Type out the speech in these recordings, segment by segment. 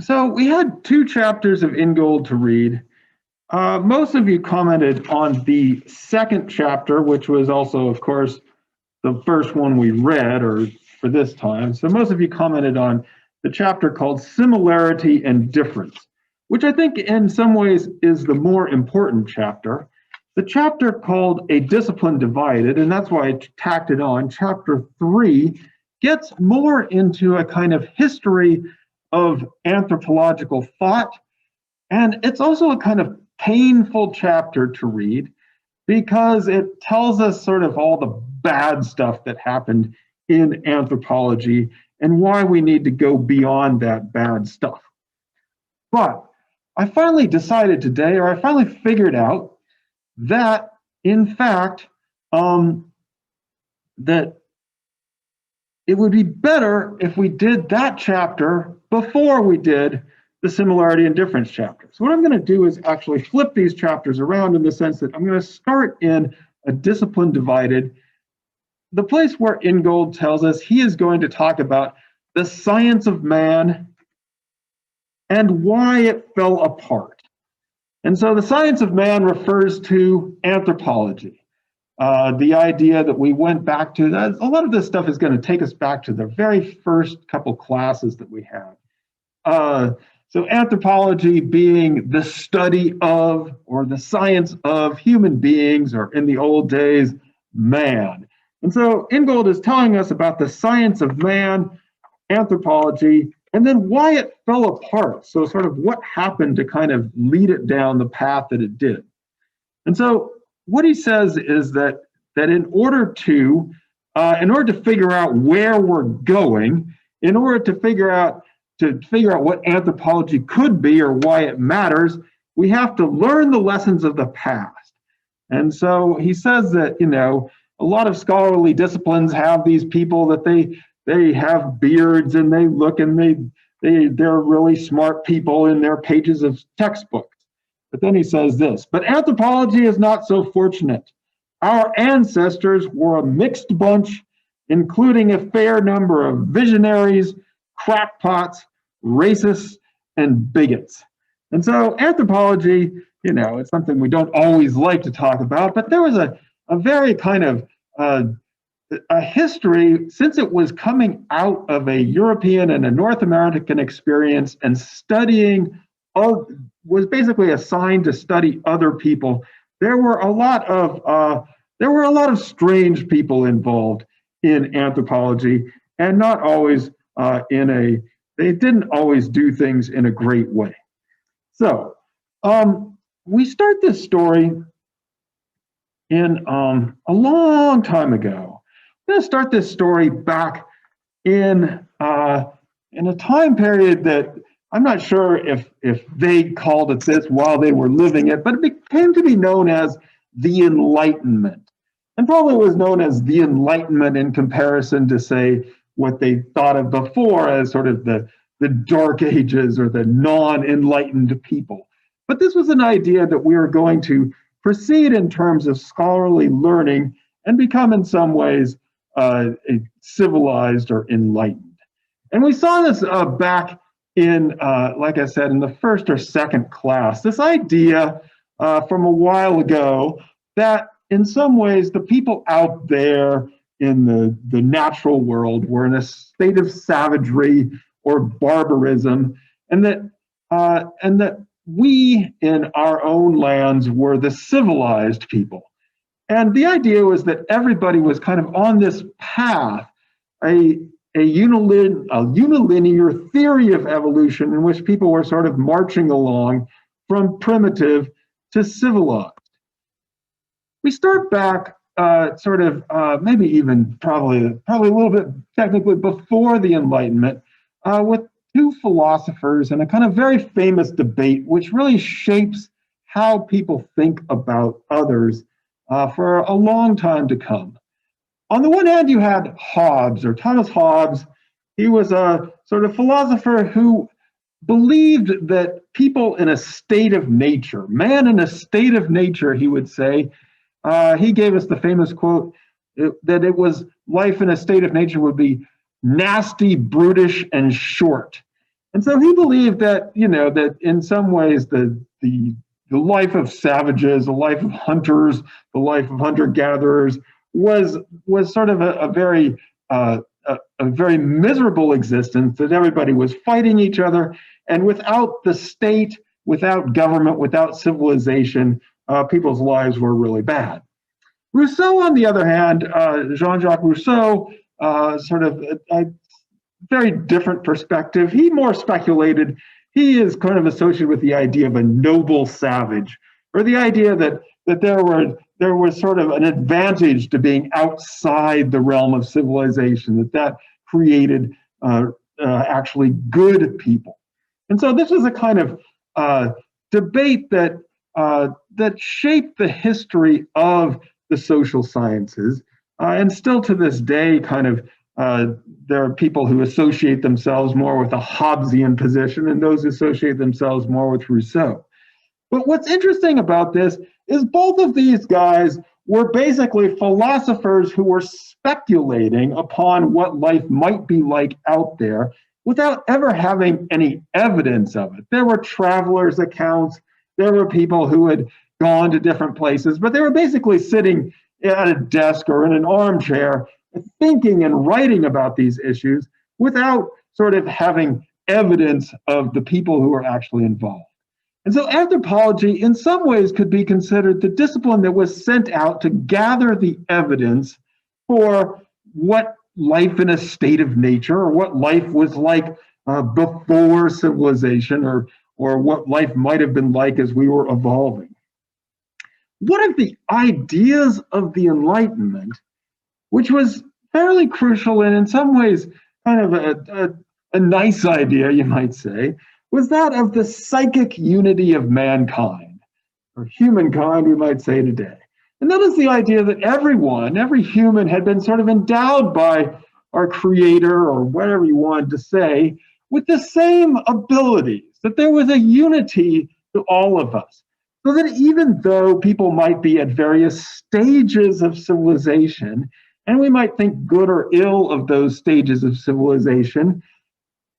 So we had 2 chapters of Ingold to read. Most of you commented on the second chapter, which was also, of course, the first one we read, or for this time. So most of you commented on the chapter called Similarity and Difference, which I think in some ways is the more important chapter. The chapter called A Discipline Divided, and that's why I tacked it on, chapter 3, gets more into a kind of history of anthropological thought. And it's also a kind of painful chapter to read because it tells us sort of all the bad stuff that happened in anthropology and why we need to go beyond that bad stuff. But I finally decided today, or I finally figured out that, in fact, that it would be better if we did that chapter before we did the Similarity and Difference chapter. So what I'm going to do is actually flip these chapters around in the sense that I'm going to start in A Discipline Divided, the place where Ingold tells us he is going to talk about the science of man and why it fell apart. And so the science of man refers to anthropology. The idea that we went back to, a lot of this stuff is going to take us back to the very first couple classes that we had. So anthropology being the study of, or the science of human beings, or in the old days, man. And so Ingold is telling us about the science of man, anthropology, and then why it fell apart. So sort of what happened to kind of lead it down the path that it did. And so what he says is that in order to figure out where we're going, in order to figure out what anthropology could be or why it matters, we have to learn the lessons of the past. And so he says that, a lot of scholarly disciplines have these people that they have beards and they look and they're really smart people in their pages of textbooks. But then he says this, but anthropology is not so fortunate. Our ancestors were a mixed bunch, including a fair number of visionaries, crackpots, racists, and bigots. And so anthropology, it's something we don't always like to talk about, but there was a very kind of a history, since it was coming out of a European and a North American experience and was basically assigned to study other people. There were a lot of strange people involved in anthropology, and not always they didn't always do things in a great way. So we start this story in a long time ago. I'm going to start this story back in a time period that I'm not sure if they called it this while they were living it, but it came to be known as the Enlightenment. And probably was known as the Enlightenment in comparison to, say, what they thought of before as sort of the Dark Ages or the non-enlightened people. But this was an idea that we were going to proceed in terms of scholarly learning and become in some ways civilized or enlightened. And we saw this back in, like I said, in the first or second class, this idea from a while ago that in some ways the people out there in the natural world were in a state of savagery or barbarism, and that we in our own lands were the civilized people. And the idea was that everybody was kind of on this path, a unilinear theory of evolution in which people were sort of marching along from primitive to civilized. We start back maybe even probably a little bit technically before the Enlightenment with 2 philosophers and a kind of very famous debate which really shapes how people think about others for a long time to come. On the one hand, you had Hobbes, or Thomas Hobbes. He was a sort of philosopher who believed that people in a state of nature, man in a state of nature, he would say, he gave us the famous quote that it was life in a state of nature would be nasty, brutish, and short. And so he believed that, that in some ways the life of savages, the life of hunters, the life of hunter-gatherers was sort of a very miserable existence, that everybody was fighting each other, and without the state, without government, without civilization, people's lives were really bad. Rousseau, on the other hand, Jean-Jacques Rousseau, sort of a very different perspective. He more speculated. He is kind of associated with the idea of a noble savage, or the idea that there was sort of an advantage to being outside the realm of civilization, that created actually good people. And so this was a kind of debate that shaped the history of the social sciences, and still to this day, kind of there are people who associate themselves more with a Hobbesian position, and those who associate themselves more with Rousseau. But what's interesting about this is both of these guys were basically philosophers who were speculating upon what life might be like out there without ever having any evidence of it. There were travelers' accounts, there were people who had gone to different places, but they were basically sitting at a desk or in an armchair thinking and writing about these issues without sort of having evidence of the people who were actually involved. And so anthropology in some ways could be considered the discipline that was sent out to gather the evidence for what life in a state of nature, or what life was like before civilization, or what life might have been like as we were evolving. One of the ideas of the Enlightenment, which was fairly crucial and in some ways kind of a nice idea, you might say, was that of the psychic unity of mankind, or humankind, we might say today. And that is the idea that every human had been sort of endowed by our creator, or whatever you wanted to say, with the same abilities, that there was a unity to all of us. So that even though people might be at various stages of civilization, and we might think good or ill of those stages of civilization,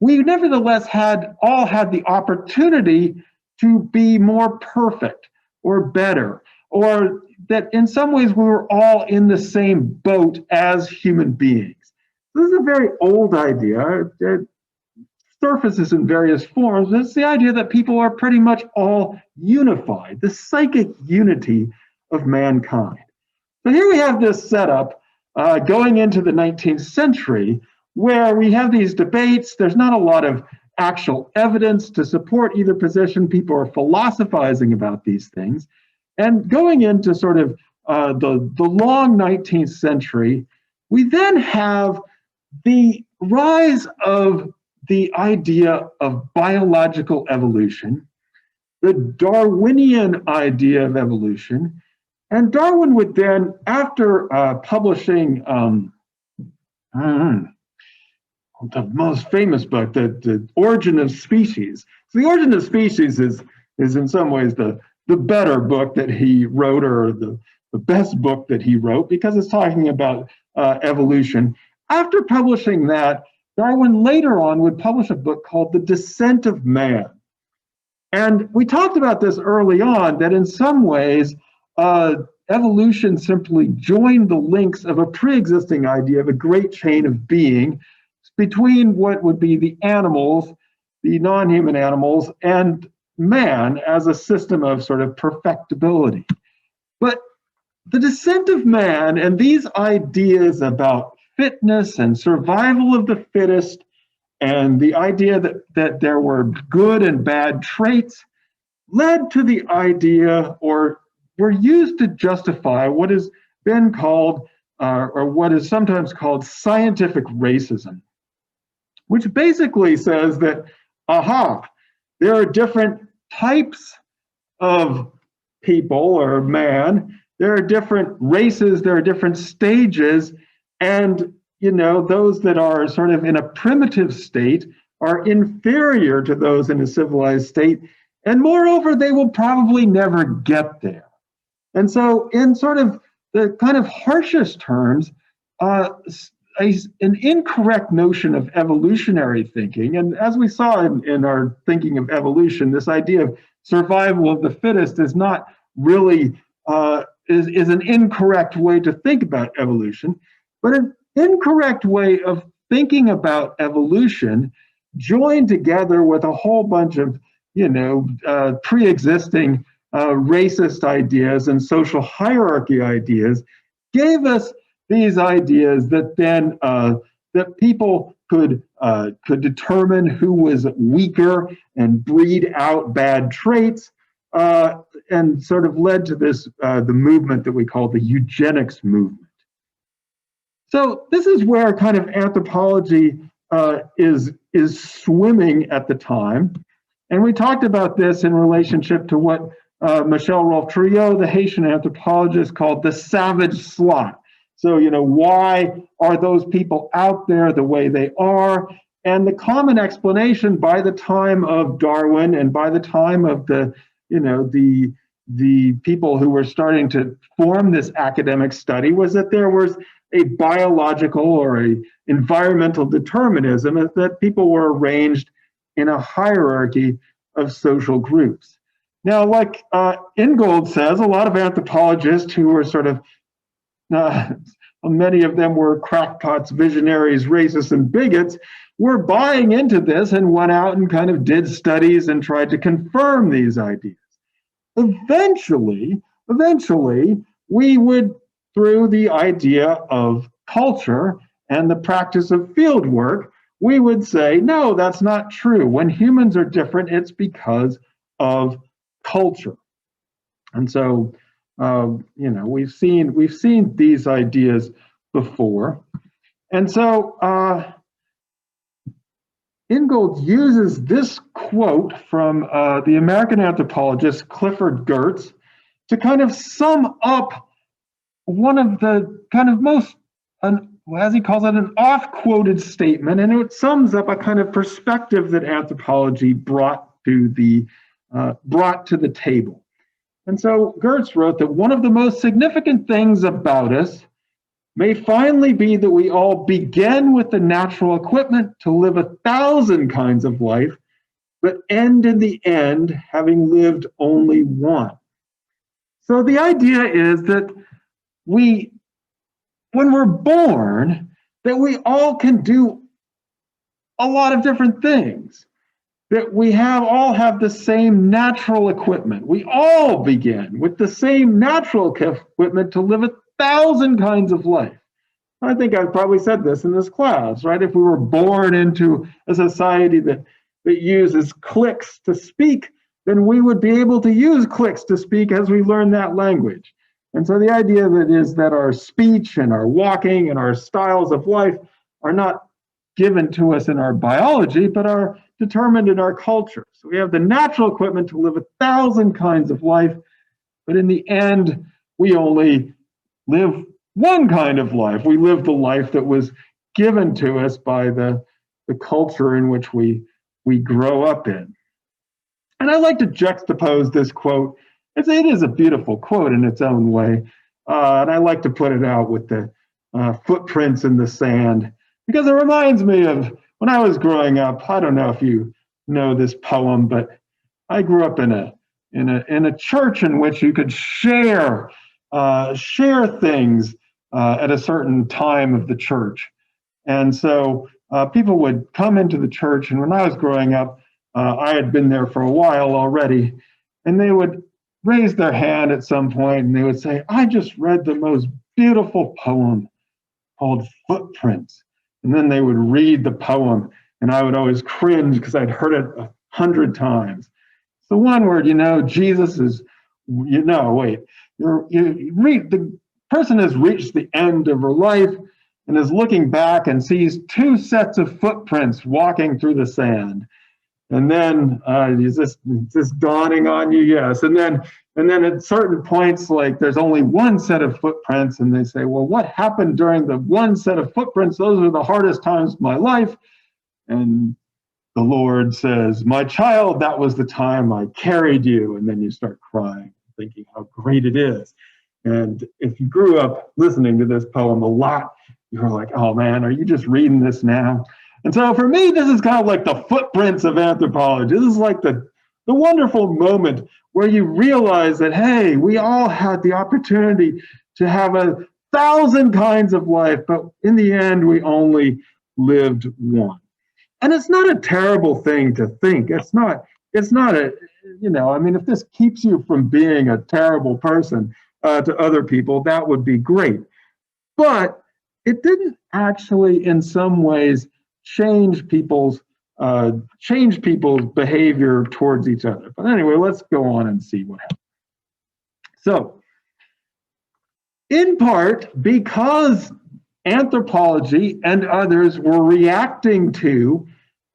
we nevertheless all had the opportunity to be more perfect or better, or that in some ways we were all in the same boat as human beings. This is a very old idea. It surfaces in various forms. It's the idea that people are pretty much all unified, the psychic unity of mankind. So here we have this setup going into the 19th century, where we have these debates. There's not a lot of actual evidence to support either position. People are philosophizing about these things. And going into sort of the long 19th century, we then have the rise of the idea of biological evolution, the Darwinian idea of evolution. And Darwin would then, after publishing the most famous book, the Origin of Species. So the Origin of Species is in some ways the better book that he wrote, or the best book that he wrote, because it's talking about evolution. After publishing that, Darwin later on would publish a book called The Descent of Man. And we talked about this early on, that in some ways, evolution simply joined the links of a pre-existing idea of a great chain of being between what would be the animals, the non-human animals, and man as a system of sort of perfectibility. But the descent of man and these ideas about fitness and survival of the fittest, and the idea that there were good and bad traits, led to the idea, or were used to justify what has been called, or what is sometimes called, scientific racism, which basically says that, there are different types of people or man, there are different races, there are different stages, and those that are sort of in a primitive state are inferior to those in a civilized state, and moreover, they will probably never get there. And so in sort of the kind of harshest terms, an incorrect notion of evolutionary thinking. And as we saw in our thinking of evolution, this idea of survival of the fittest is not really, is an incorrect way to think about evolution, but an incorrect way of thinking about evolution joined together with a whole bunch of, pre-existing racist ideas and social hierarchy ideas gave us these ideas that then that people could determine who was weaker and breed out bad traits, and sort of led to this the movement that we call the Eugenics Movement. So this is where kind of anthropology is swimming at the time, and we talked about this in relationship to what Michel Rolfe-Trouillot, the Haitian anthropologist, called the savage slot. So, why are those people out there the way they are? And the common explanation by the time of Darwin and by the time of the people who were starting to form this academic study was that there was a biological or a environmental determinism, that people were arranged in a hierarchy of social groups. Now, like Ingold says, a lot of anthropologists who were sort of, many of them were crackpots, visionaries, racists, and bigots, were buying into this and went out and kind of did studies and tried to confirm these ideas. Eventually, we would, through the idea of culture and the practice of field work, we would say, no, that's not true. When humans are different, it's because of culture. And so, we've seen these ideas before. And so Ingold uses this quote from the American anthropologist Clifford Geertz to kind of sum up one of the kind of most, as he calls it, an oft-quoted statement, and it sums up a kind of perspective that anthropology brought to the table. And so Geertz wrote that one of the most significant things about us may finally be that we all begin with the natural equipment to live 1,000 kinds of life, but end in the end having lived only one. So the idea is that when we're born, that we all can do a lot of different things, that we all have the same natural equipment. We all begin with the same natural equipment to live 1,000 kinds of life. I think I've probably said this in this class, right? If we were born into a society that uses clicks to speak, then we would be able to use clicks to speak as we learn that language. And so the idea is that our speech and our walking and our styles of life are not given to us in our biology, but are determined in our culture. So we have the natural equipment to live 1,000 kinds of life, but in the end, we only live one kind of life. We live the life that was given to us by the culture in which we grow up in. And I like to juxtapose this quote. It is a beautiful quote in its own way. And I like to put it out with the footprints in the sand, because it reminds me of when I was growing up. I don't know if you know this poem, but I grew up in a church in which you could share things at a certain time of the church. And so people would come into the church, and when I was growing up, I had been there for a while already, and they would raise their hand at some point and they would say, I just read the most beautiful poem called Footprints. And then they would read the poem, and I would always cringe because I'd heard it 100 times. The one word, Jesus is, the person has reached the end of her life and is looking back and sees two sets of footprints walking through the sand. And then it's just dawning on you, yes. And then at certain points, like there's only one set of footprints, and they say, well, what happened during the one set of footprints? Those are the hardest times of my life. And the Lord says, my child, that was the time I carried you. And then you start crying, thinking how great it is. And if you grew up listening to this poem a lot, you're like, oh man, are you just reading this now? And so for me, this is kind of like the footprints of anthropology. This is like the wonderful moment where you realize that, hey, we all had the opportunity to have 1,000 kinds of life, but in the end, we only lived one. And it's not a terrible thing to think. It's not a, I mean, if this keeps you from being a terrible person to other people, that would be great. But it didn't actually, in some ways, change people's behavior towards each other. But anyway, let's go on and see what happens. So, in part, because anthropology and others were reacting to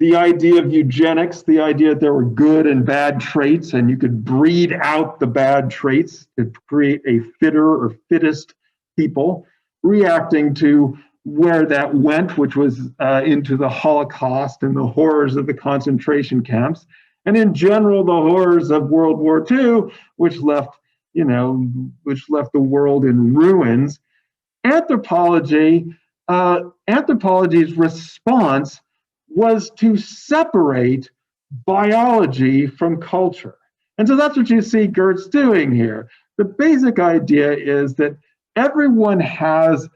the idea of eugenics, the idea that there were good and bad traits, and you could breed out the bad traits to create a fitter or fittest people, reacting to where that went, which was into the Holocaust and the horrors of the concentration camps, and in general, the horrors of World War II, which left the world in ruins. Anthropology's response was to separate biology from culture. And so that's what you see Gert's doing here. The basic idea is that everyone has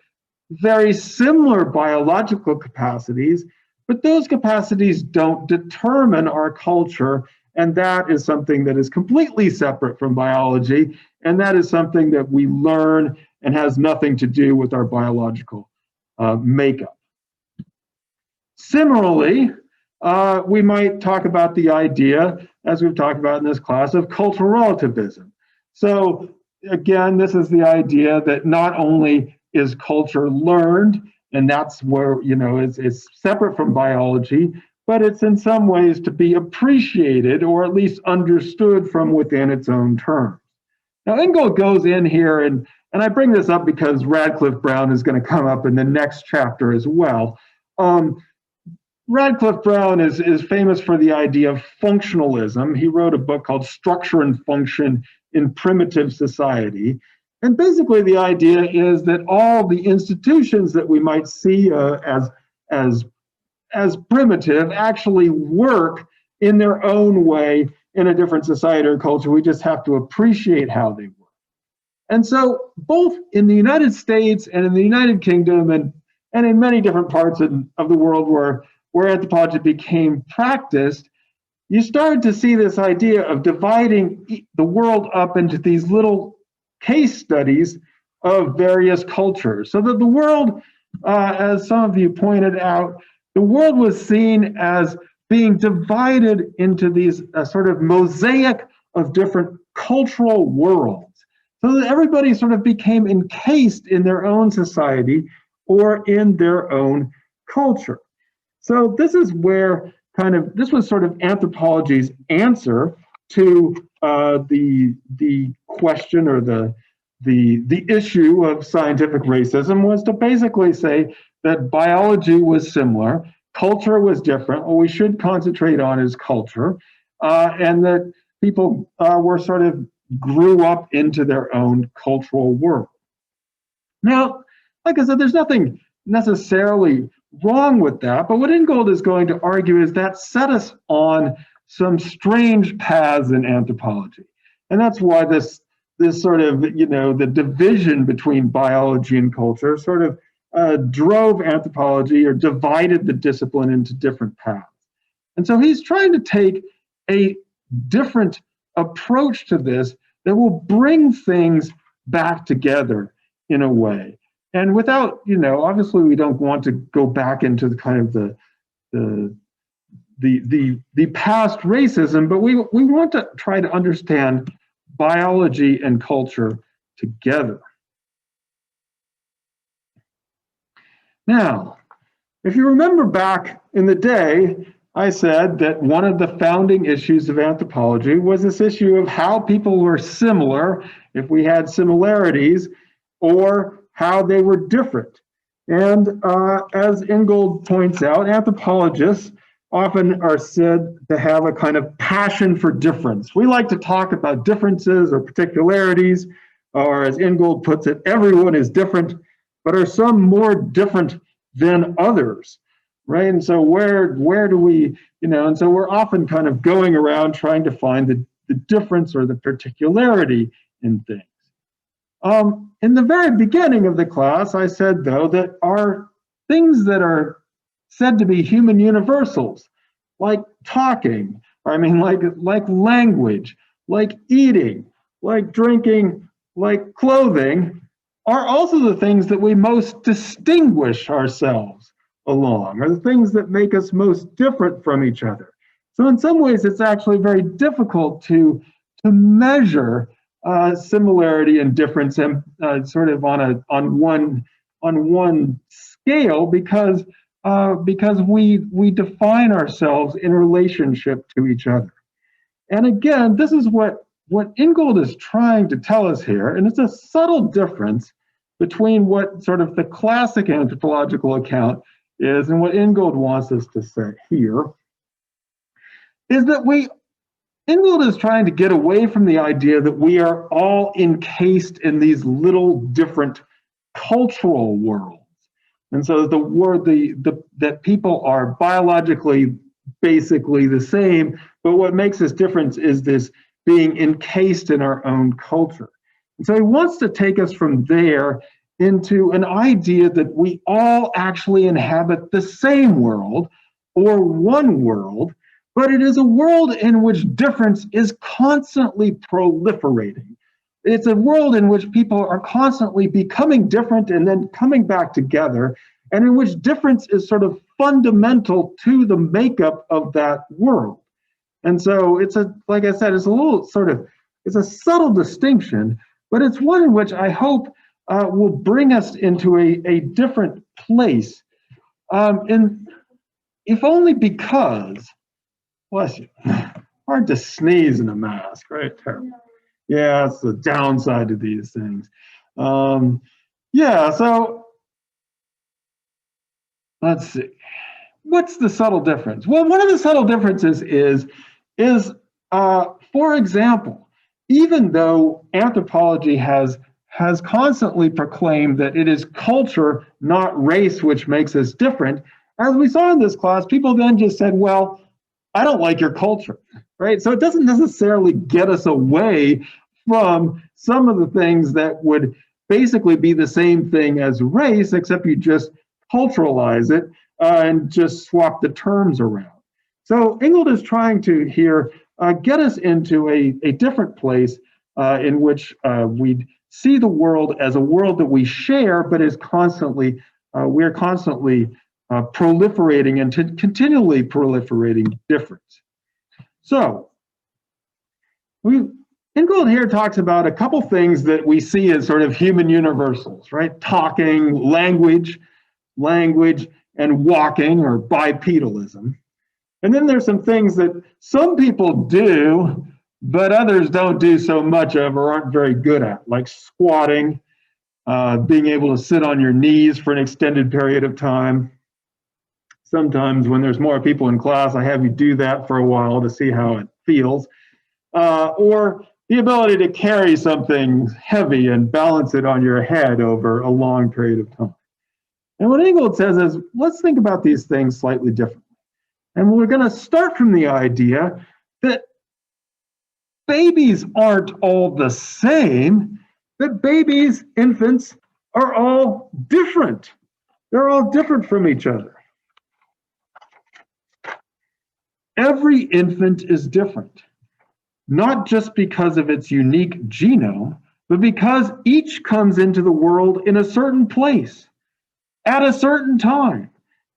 very similar biological capacities, but those capacities don't determine our culture. And that is something that is completely separate from biology. And that is something that we learn and has nothing to do with our biological makeup. Similarly, we might talk about the idea, as we've talked about in this class, of cultural relativism. So again, this is the idea that not only is culture learned, and that's where, it's separate from biology, but it's in some ways to be appreciated or at least understood from within its own terms. Now, Ingold goes in here, and I bring this up because Radcliffe Brown is going to come up in the next chapter as well. Radcliffe Brown is famous for the idea of functionalism. He wrote a book called Structure and Function in Primitive Society. And basically the idea is that all the institutions that we might see as primitive actually work in their own way in a different society or culture. We just have to appreciate how they work. And so both in the United States and in the United Kingdom and in many different parts of the world where anthropology became practiced, you started to see this idea of dividing the world up into these little case studies of various cultures. So that the world, as some of you pointed out, the world was seen as being divided into these sort of mosaic of different cultural worlds. So that everybody sort of became encased in their own society or in their own culture. So this is where this was sort of anthropology's answer to the question or the issue of scientific racism, was to basically say that biology was similar, culture was different. What we should concentrate on is culture, and that people were sort of grew up into their own cultural world. Now, like I said, there's nothing necessarily wrong with that, but what Ingold is going to argue is that set us on some strange paths in anthropology. And that's why this sort of, the division between biology and culture sort of drove anthropology or divided the discipline into different paths. And so he's trying to take a different approach to this that will bring things back together in a way. And without, obviously we don't want to go back into the kind of the past racism, but we want to try to understand biology and culture together. Now, if you remember back in the day, I said that one of the founding issues of anthropology was this issue of how people were similar, if we had similarities, or how they were different. And as Ingold points out, anthropologists often are said to have a kind of passion for difference. We like to talk about differences or particularities, or as Ingold puts it, everyone is different. but are some more different than others, right? And so where do we, and so we're often kind of going around trying to find the difference or the particularity in things. In the very beginning of the class, I said, though, that are things that are said to be human universals, like talking, like language, like eating, like drinking, like clothing, are also the things that we most distinguish ourselves along, are the things that make us most different from each other. So in some ways, it's actually very difficult to measure similarity and difference and sort of on one scale because we define ourselves in relationship to each other. And again, this is what Ingold is trying to tell us here, and it's a subtle difference between what sort of the classic anthropological account is and what Ingold wants us to say here, is that Ingold is trying to get away from the idea that we are all encased in these little different cultural worlds. And so that people are biologically basically the same, but what makes us different is this being encased in our own culture. And so he wants to take us from there into an idea that we all actually inhabit the same world or one world, but it is a world in which difference is constantly proliferating. It's a world in which people are constantly becoming different and then coming back together, and in which difference is sort of fundamental to the makeup of that world. And so like I said, it's a subtle distinction, but it's one in which I hope will bring us into a different place. And if only because, bless you, hard to sneeze in a mask, right? Terrible. Yeah, that's the downside to these things. So let's see. What's the subtle difference? Well, one of the subtle differences is for example, even though anthropology has constantly proclaimed that it is culture, not race, which makes us different, as we saw in this class, people then just said, well, I don't like your culture, right? So it doesn't necessarily get us away from some of the things that would basically be the same thing as race, except you just culturalize it and just swap the terms around. So Ingold is trying to here get us into a different place in which we see the world as a world that we share, but is constantly, we're constantly proliferating and continually proliferating difference. So Ingold here talks about a couple things that we see as sort of human universals, right? Talking, language, and walking, or bipedalism. And then there's some things that some people do, but others don't do so much of or aren't very good at, like squatting, being able to sit on your knees for an extended period of time. Sometimes when there's more people in class, I have you do that for a while to see how it feels. Or the ability to carry something heavy and balance it on your head over a long period of time. And what Ingold says is, let's think about these things slightly differently. And we're going to start from the idea that babies aren't all the same, that babies, infants, are all different. They're all different from each other. Every infant is different, not just because of its unique genome, but because each comes into the world in a certain place, at a certain time,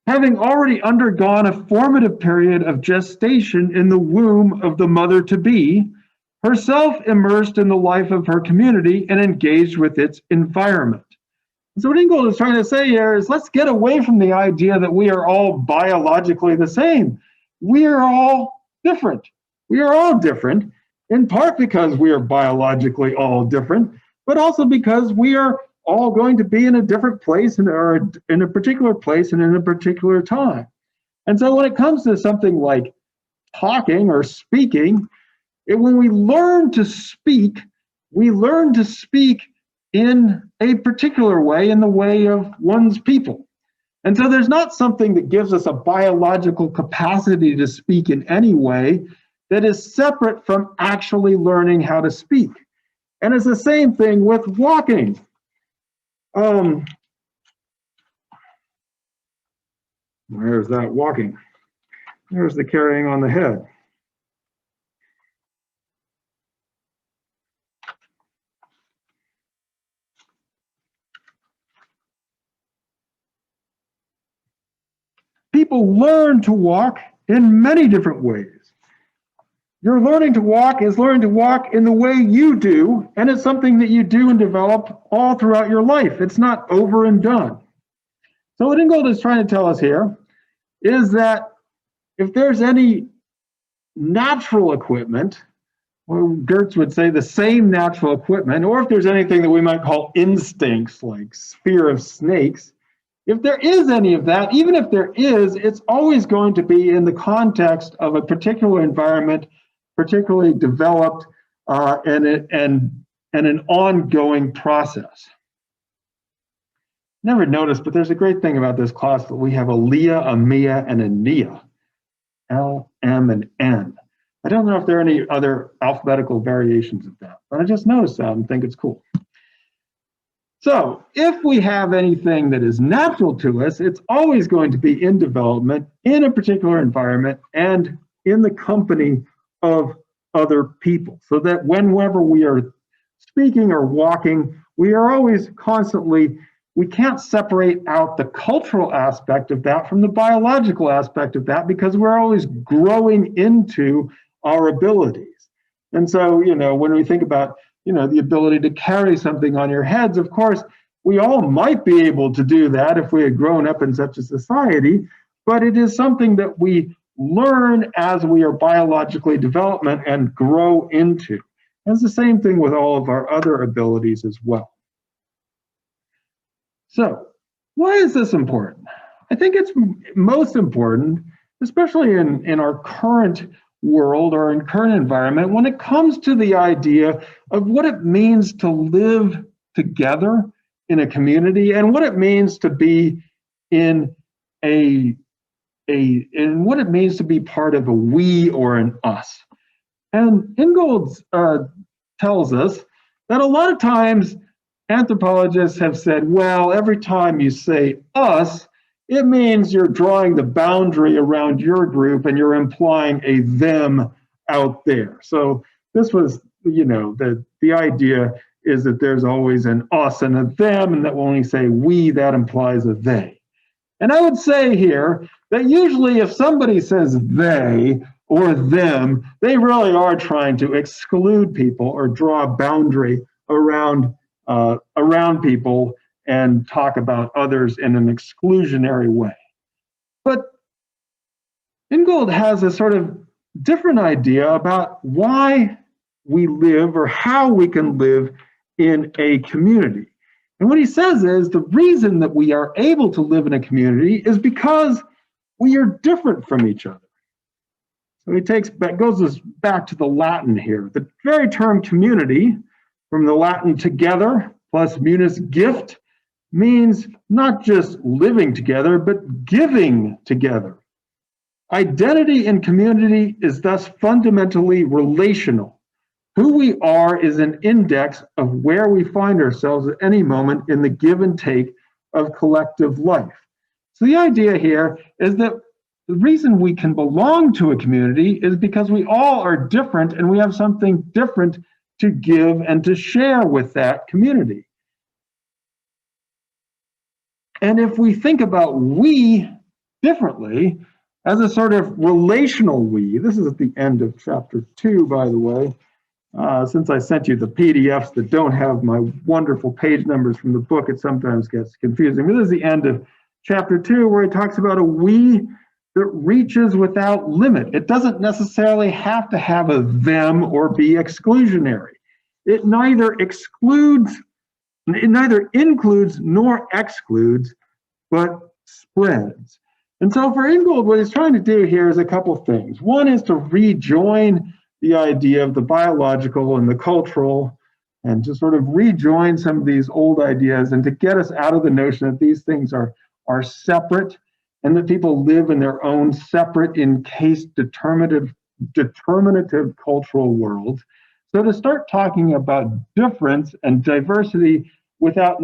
having already undergone a formative period of gestation in the womb of the mother-to-be, herself immersed in the life of her community and engaged with its environment. So what Ingold is trying to say here is, let's get away from the idea that we are all biologically the same. We are all different. We are all different, in part because we are biologically all different, but also because we are all going to be in a different place or in a particular place and in a particular time. And so when it comes to something like talking or speaking, when we learn to speak in a particular way, in the way of one's people. And so there's not something that gives us a biological capacity to speak in any way that is separate from actually learning how to speak. And it's the same thing with walking. Where's that walking? There's the carrying on the head. People learn to walk in many different ways. Your learning to walk is learning to walk in the way you do, and it's something that you do and develop all throughout your life. It's not over and done. So what Ingold is trying to tell us here is that if there's any natural equipment, or Gertz would say the same natural equipment, or if there's anything that we might call instincts, like spear of snakes, if there is any of that, even if there is, it's always going to be in the context of a particular environment, particularly developed and an ongoing process. Never noticed, but there's a great thing about this class that we have a Leah, a Mia, and a Nia. L, M, and N. I don't know if there are any other alphabetical variations of that, but I just noticed that and think it's cool. So if we have anything that is natural to us, it's always going to be in development, in a particular environment, and in the company of other people. So that whenever we are speaking or walking, we are always constantly, we can't separate out the cultural aspect of that from the biological aspect of that, because we're always growing into our abilities. And so, when we think about the ability to carry something on your heads, of course, we all might be able to do that if we had grown up in such a society, but it is something that we learn as we are biologically development and grow into. And it's the same thing with all of our other abilities as well. So, why is this important? I think it's most important, especially in our current world or in current environment, when it comes to the idea of what it means to live together in a community and what it means to be in and what it means to be part of a we or an us. And Ingold tells us that a lot of times anthropologists have said, well, every time you say us, it means you're drawing the boundary around your group and you're implying a them out there. So this was, the idea is that there's always an us and a them, and that when we say we, that implies a they. And I would say here that usually if somebody says they or them, they really are trying to exclude people or draw a boundary around people and talk about others in an exclusionary way. But Ingold has a sort of different idea about why we live or how we can live in a community. And what he says is the reason that we are able to live in a community is because we are different from each other. So he goes back to the Latin here. The very term community, from the Latin together plus munus, gift, means not just living together, but giving together. Identity in community is thus fundamentally relational. Who we are is an index of where we find ourselves at any moment in the give and take of collective life. So the idea here is that the reason we can belong to a community is because we all are different and we have something different to give and to share with that community. And if we think about we differently as a sort of relational we, this is at the end of chapter 2, by the way, since I sent you the PDFs that don't have my wonderful page numbers from the book, it sometimes gets confusing. But this is the end of chapter 2, where he talks about a we that reaches without limit. It doesn't necessarily have to have a them or be exclusionary. It neither includes nor excludes, but spreads. And so for Ingold, what he's trying to do here is a couple of things. One is to rejoin the idea of the biological and the cultural and to sort of rejoin some of these old ideas and to get us out of the notion that these things are separate and that people live in their own separate, encased, determinative cultural worlds. So to start talking about difference and diversity without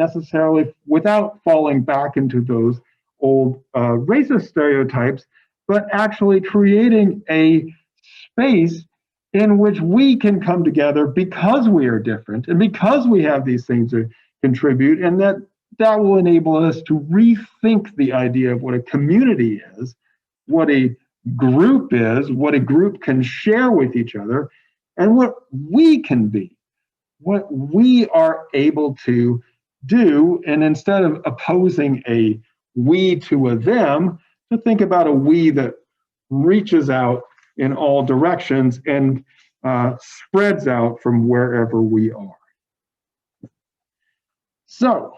falling back into those old racist stereotypes, but actually creating a space in which we can come together because we are different and because we have these things to contribute, and that will enable us to rethink the idea of what a community is, what a group is, what a group can share with each other, and what we can be, what we are able to do. And instead of opposing a we to a them, to think about a we that reaches out in all directions and spreads out from wherever we are. So